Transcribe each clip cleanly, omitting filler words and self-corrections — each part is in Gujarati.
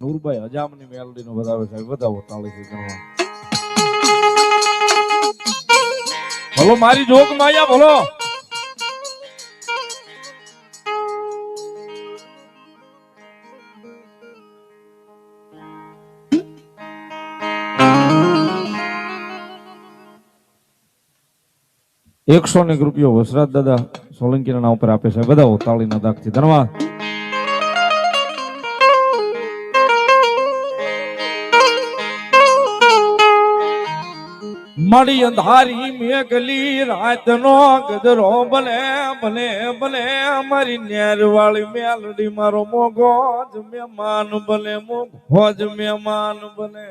નૂરભાઈ હજામની મેલડીનો વધાવે સાહેબ વધાવો તાળીથી ગણવા. ભલો મારી જોગ માયા ભલો. ₹100 વસરાજ દાદા સોલંકીના નામ ઉપર આપે છે. બધા તાળીના દાગથી ધન્યવાદ. મળી અંધારી મેઘલી રાતનો ગદરો બને બને બને અમારી નેર વાળી મેલડી મારો મોગો જ મહેમાન બને મોગો જ મહેમાન બને.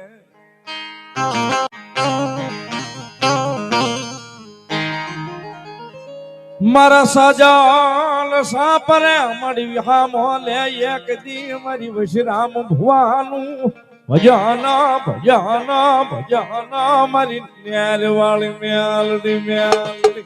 મારા સાજાલ સાપરે મળી વિહામો લે એક દી મારી વશરામ ભુવાનું ભજાના ભજાના ભજાના મારી નેર વાળી મેલડી મેલડી.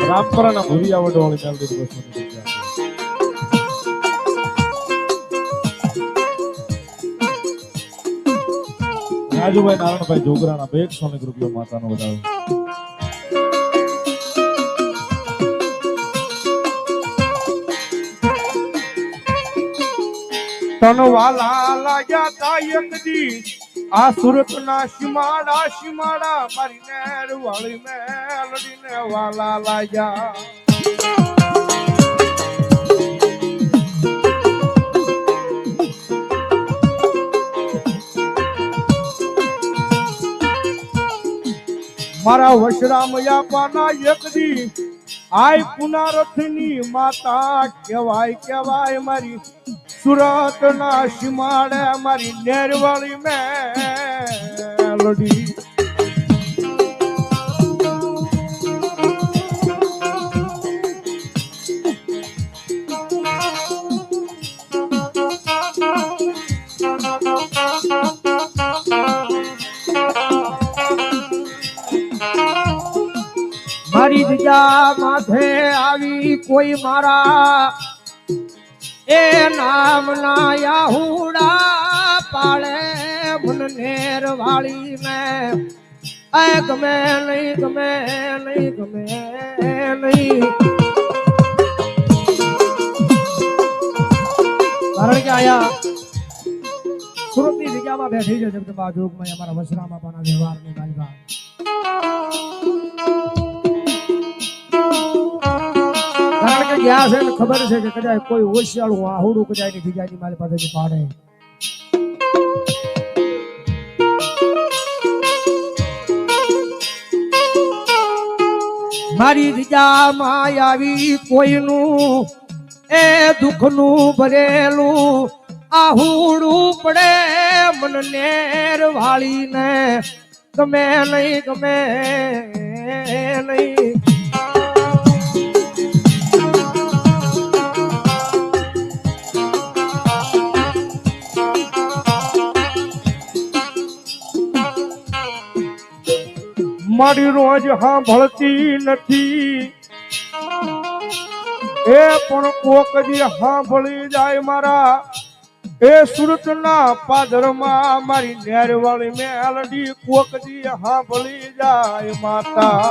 રામપરાના ભુરિયા વડવાળી મેલડી બસ. રાજુભાઈ નારાયણભાઈ જોગરાના ₹100 માતાનો વધારો. તનવાલા લાગ્યા તા એક દી આ સુરત ના શિમાડા શિમાડા મારી નેર વાળી મેલડી ને વાલા લાગ્યા. મારા વશરામયા પાના એક દી આય પુનારથની માતા કહેવાય કહેવાય મારી સુરત ના શિમાડે મારી નેરવાળી મેલડી. મારી જગ્યા માથે આવી કોઈ મારા એ નામ ના યાહુડા પાડે મન નેર વાળી મેં આ ગમે નહીં ગમે નહીં ગમે નહીં. કારણ કે આયા સુરતની જગ્યામાં બેઠી છે જગદંબા જોગમાં અમારા વસરામ બાપાના વ્યવહારની ગાલિબા. કારણ કે ગયા છે ને ખબર છે કે કદાચ કોઈ હોશિયાળું આહુડું કદાચ ની જગ્યાની મારી પાસેથી પાડે. મારી જગ્યામાં આવી કોઈનું એ દુઃખનું ભરેલું આહુડું પડે મન નેર વાળીને ગમે નહીં ગમે નહીં. મારી રોજ સાંભળતી નથી એ પણ કોક દી સાંભળી જાય મારા એ સુરત ના પાદરમાં મારી નેરવાળી મેલડી કોક દી સાંભળી જાય માતા.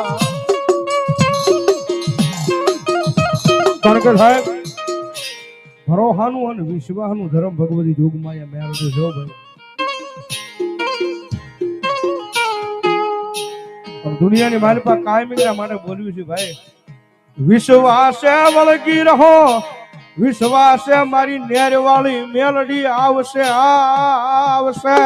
કારણ કે સાહેબ ભરોહાનું અને વિશ્વાસનું ધર્મ ભગવતી જોગમાં મેલડી જો ભાઈ. દુનિયાની મારી પાસે કાયમી માટે બોલ્યું છે ભાઈ. વિશ્વાસે વળગી રહો વિશ્વાસે મારી નેરવાળી મેલડી આવશે આવશે.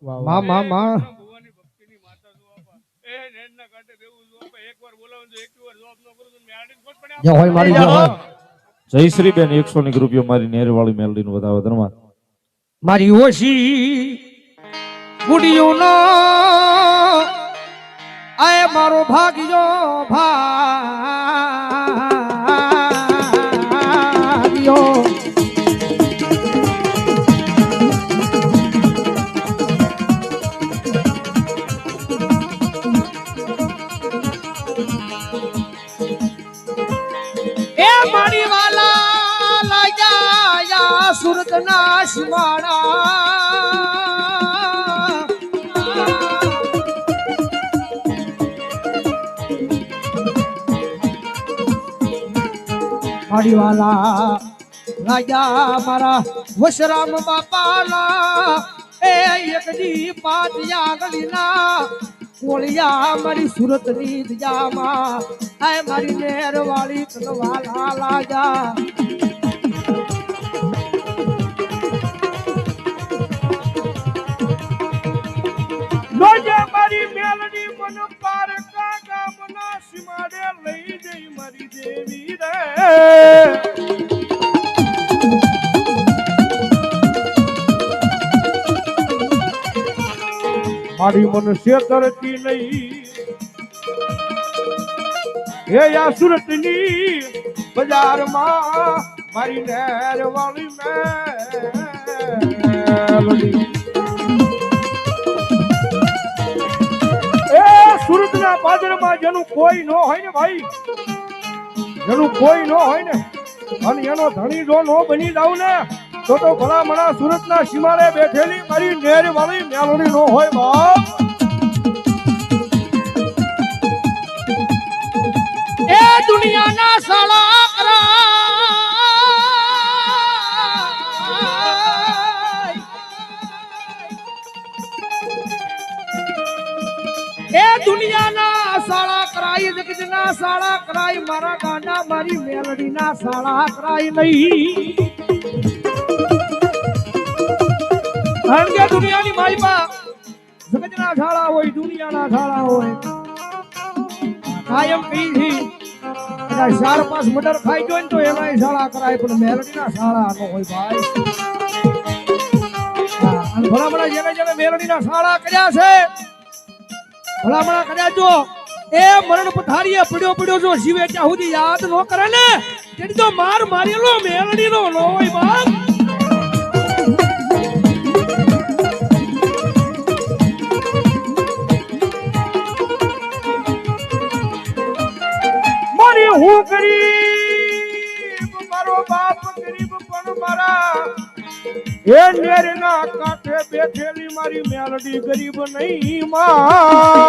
મા મા મા જય શ્રી બેન ₹100 મારી નેરવાળી મેલડી નો વધાવો ધન્યવાદ. મારી ઓછી ગુડિયું નો આય મારો ભાગ્યો એ મારી વાલા લાગ્યા સુરત ના શિવાળા મારી વાલા લાગ્યા મારા વશરામ બાપાલા એ એક દી પાટિયા ગલીના કોળિયા મારી સુરત ની દયામાં આય મારી નેર વાળી કનવાલા લાજા લોજે મારી મેલડી મન પારકા ગામના સીમાડે લઈ જઈ મારી દેવી રે મારી મન શેતરતી નહીં હે યા સુરતની બજારમાં મારી નેર વાળી મેલડી સુરતના પાદરમાં જેનું કોઈ ન હોય ને ભાઈ જેનું કોઈ ન હોય ને અને એનો ધણી જો ન બની જાવ ને તો ભલા મણા સુરતના સીમાડે બેઠેલી મારી નેર વાળી મેલડી ન હોય બાપ એ દુનિયાના સાળા એ દુનિયાના સાળા કરાય જગતના સાળા કરાય મારા ગાંડા મારી મેલડીના સાળા કરાય નહીં કારણ કે દુનિયાની માલપા જગતના સાળા હોય દુનિયાના સાળા હોય કાયમ કહી છે 4-5 મટર ખાઈ ગયો ને તો એના સાળા કરાય પણ મેલડીના સાળા ન હોય ભાઈ અને ભલામણા જેને મેલડીના સાળા કર્યા છે ભલામણા કર્યા જો એ મરણ પથારીએ પડ્યો જો શિવે ત્યાં સુધી યાદ ન કરે ને તેની તો મારેલો મેલડીનો ન હોય બાપ મારી હું ગરીબ મારો બાપ ગરીબ પણ મારા એ નેરના કાંઠે બેઠેલી મારી મેલડી ગરીબ નહીં માં